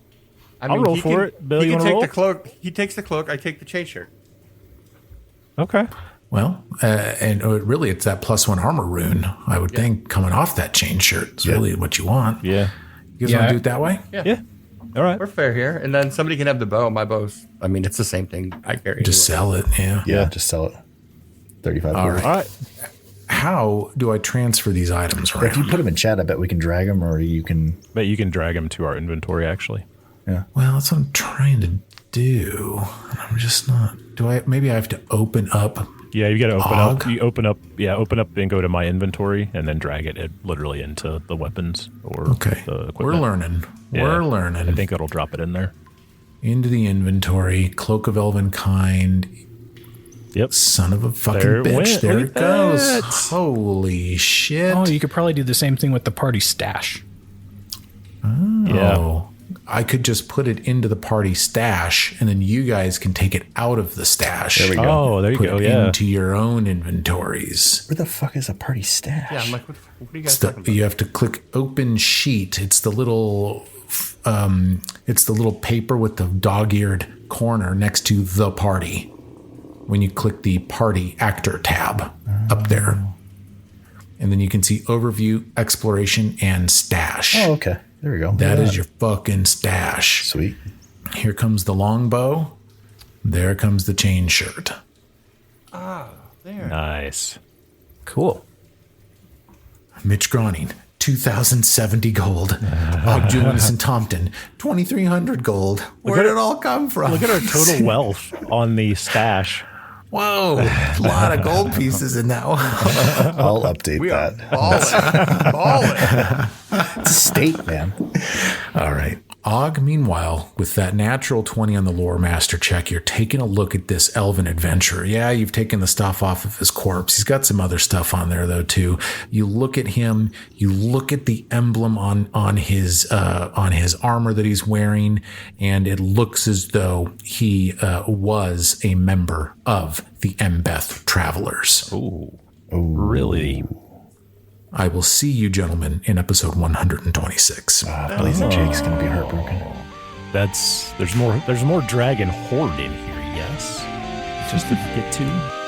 I I'll roll he for can- it. Bill, he you can wanna take roll? the cloak. He takes the cloak. I take the chain shirt. Okay. Well, and really, it's that +1 armor rune, I would think, coming off that chain shirt. It's really what you want. Yeah. You guys want to do it that way? Yeah. All right. We're fair here. And then somebody can have the bow. My bow's, I mean, it's the same thing I carry. Just anyway. sell it, yeah. Yeah, just sell it. 35. All right. All right. How do I transfer these items If you around? put them in chat, I bet we can drag them, or you can. But you can drag them to our inventory, actually. Yeah. Well, that's what I'm trying to do. I'm just not. Maybe I have to open up. Yeah, you got to open Og? up. You open up and go to my inventory and then drag it literally into the weapons or Okay. the equipment. We're learning. Yeah. We're learning. I think it'll drop it in there. Into the inventory. Cloak of Elven Kind. Yep. Son of a fucking There it bitch. went. There Look it at goes. that. Holy shit. Oh, you could probably do the same thing with the party stash. Yeah. Oh, I could just put it into the party stash, and then you guys can take it out of the stash. There we go. Oh, there you Put go. it Yeah. into your own inventories. Where the fuck is a party stash? Yeah, I'm like, what are you guys It's the- talking about? you have to click open sheet. It's the little paper with the dog-eared corner next to the party. When you click the party actor tab up there, and then you can see overview, exploration, and stash. Oh, okay. There we go. That Yeah. is your fucking stash. Sweet. Here comes the longbow. There comes the chain shirt. There. Nice. Cool. Mitch Groening, 2,070 gold. Og Julius and Tompton, 2,300 gold. Where did it all come from? Look at our total wealth on the stash. Whoa, a lot of gold pieces in that one. I'll update We are that. balling. Balling. It's a state, man. All right. Og, meanwhile, with that natural 20 on the lore master check, you're taking a look at this elven adventurer. Yeah, you've taken the stuff off of his corpse. He's got some other stuff on there, though, too. You look at him, you look at the emblem on his armor that he's wearing, and it looks as though he was a member of the Embeth Travelers. Ooh. Really? I will see you, gentlemen, in episode 126. Blazing Jake's gonna be heartbroken. There's more dragon horde in here, yes. Just to get to.